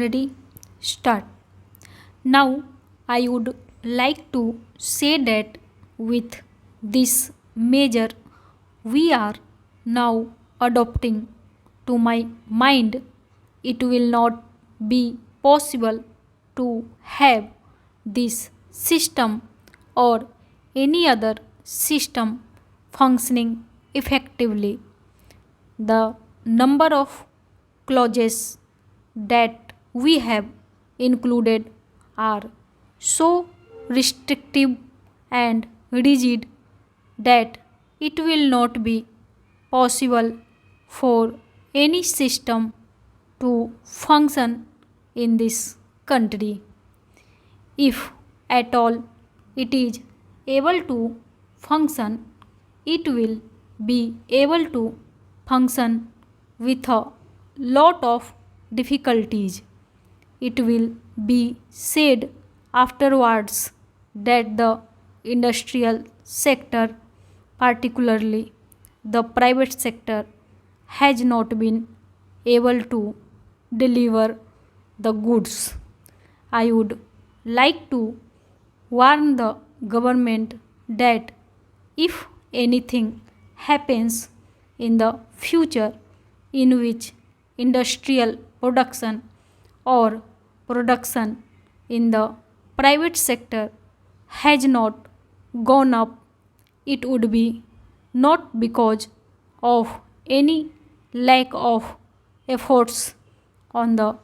already start. Now I would like to say that with this measure we are now adopting, to my mind it will not be possible to have this system or any other system functioning effectively. The number of clauses that we have included are so restrictive and rigid that it will not be possible for any system to function in this country. If at all it is able to function, it will be able to function with a lot of difficulties. It will be said afterwards that the industrial sector, particularly the private sector, has not been able to deliver the goods. I would like to warn the government that if anything happens in the future in which industrial production or production in the private sector has not gone up, it would be not because of any lack of efforts on the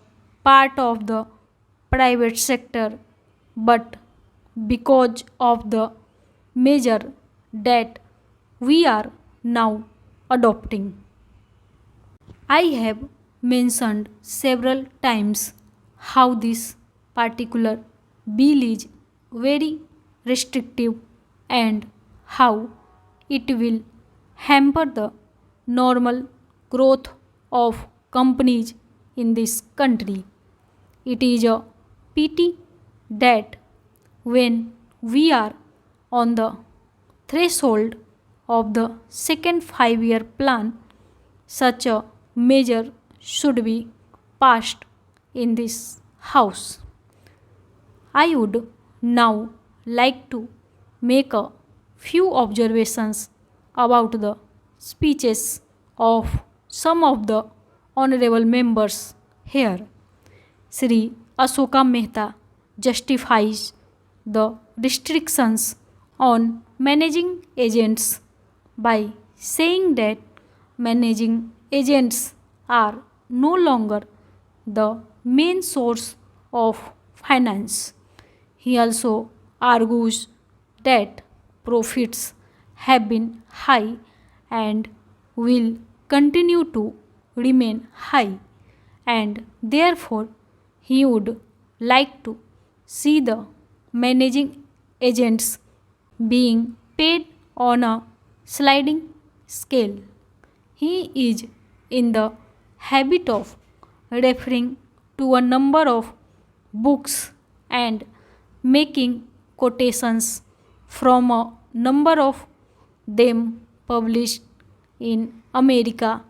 part of the private sector, but because of the measure that we are now adopting. I have mentioned several times how this particular bill is very restrictive and how it will hamper the normal growth of companies in this country. It is a pity that when we are on the threshold of the second 5-year plan, such a measure should be passed in this House. I would now like to make a few observations about the speeches of some of the honorable members here. Sri Ashoka Mehta justifies the restrictions on managing agents by saying that managing agents are no longer the main source of finance. He also argues that profits have been high and will continue to remain high, and therefore he would like to see the managing agents being paid on a sliding scale. He is in the habit of referring to a number of books and making quotations from a number of them published in America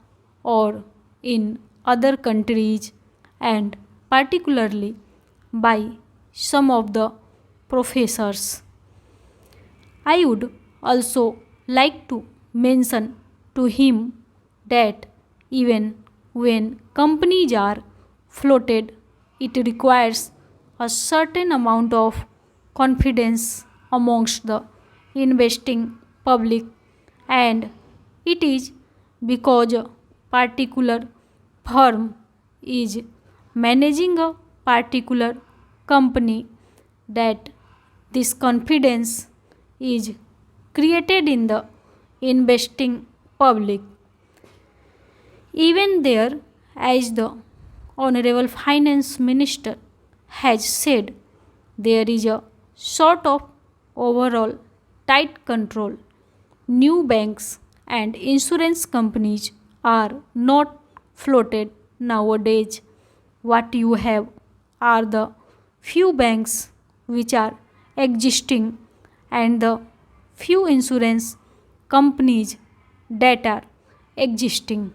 or in other countries, and particularly by some of the professors. I would also like to mention to him that even when companies are floated, it requires a certain amount of confidence amongst the investing public, and it is because a particular firm is managing a particular company that this confidence is created in the investing public. Even there, as the Honorable Finance Minister has said, there is a sort of overall tight control. New banks and insurance companies are not floated nowadays. What you have are the few banks which are existing and the few insurance companies that are existing.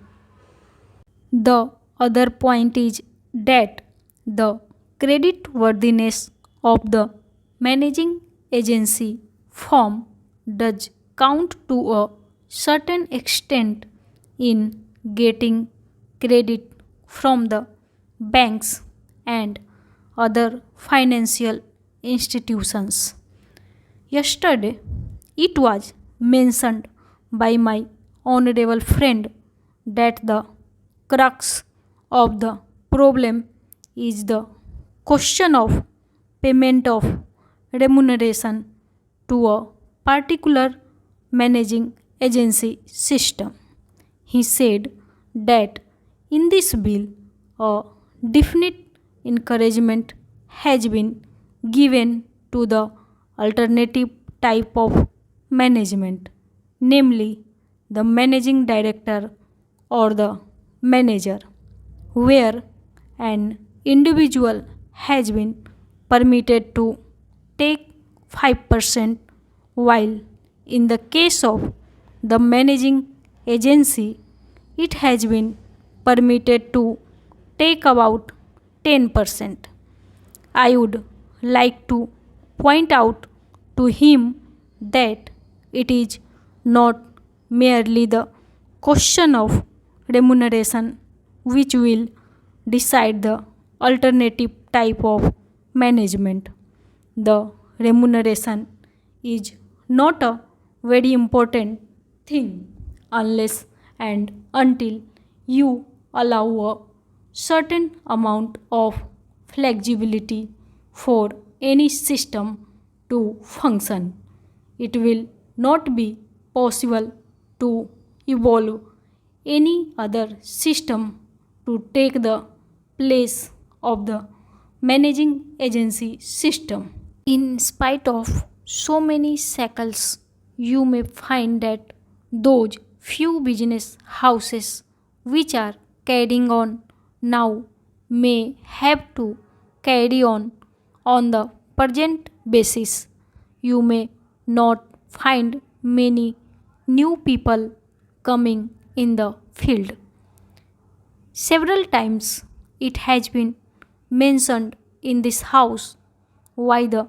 The other point is that The creditworthiness of the managing agency firm does count to a certain extent in getting credit from the banks and other financial institutions. Yesterday, it was mentioned by my honorable friend that the crux of the problem is the question of payment of remuneration to a particular managing agency system. He said that in this bill, a definite encouragement has been given to the alternative type of management, namely the managing director or the manager, where an individual has been permitted to take 5%, while in the case of the managing agency, it has been permitted to take about 10%. I would like to point out to him that it is not merely the question of remuneration which will decide the alternative type of management. The remuneration is not a very important thing unless and until you allow a certain amount of flexibility for any system to function. It will not be possible to evolve any other system to take the place of the managing agency system. In spite of so many shackles, you may find that those few business houses which are carrying on now may have to carry on the present basis. You may not find many new people coming in the field. Several times it has been mentioned in this house why the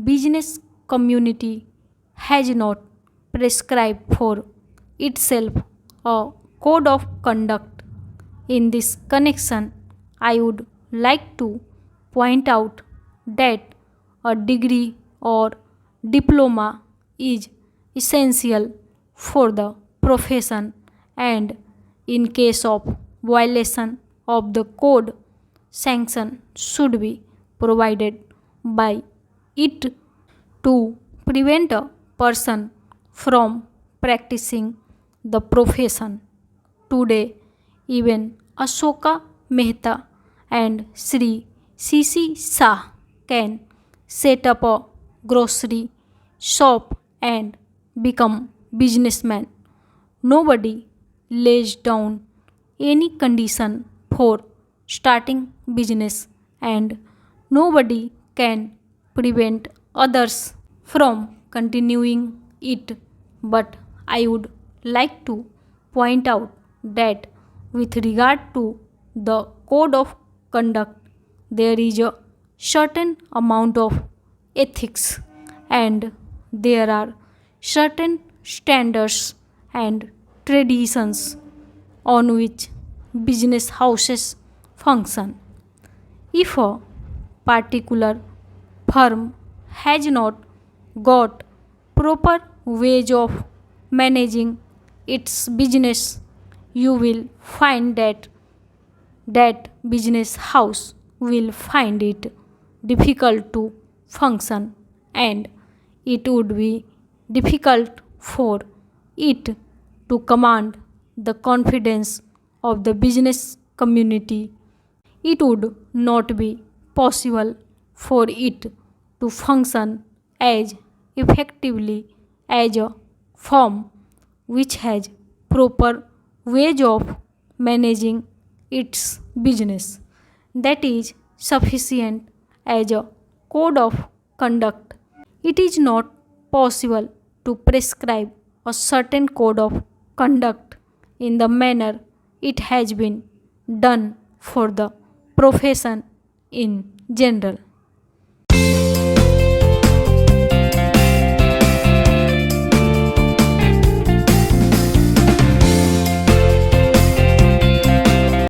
business community has not prescribed for itself a code of conduct. In this connection, I would like to point out that a degree or diploma is essential for the profession, and in case of violation of the code, sanction should be provided by it to prevent a person from practicing the profession. Today, even Ashoka Mehta and Sri C.C. Shah can set up a grocery shop and become businessmen. Nobody lays down any condition for starting business, and nobody can prevent others from continuing it. But I would like to point out that with regard to the code of conduct, there is a certain amount of ethics, and there are certain standards and traditions on which business houses function. If a particular firm has not got proper ways of managing its business, you will find that business house will find it difficult to function, and it would be difficult for it to command the confidence of the business community. It would not be possible for it to function as effectively as a firm which has proper ways of managing its business. That is sufficient as a code of conduct. It is not possible to prescribe a certain code of conduct in the manner it has been done for the profession in general.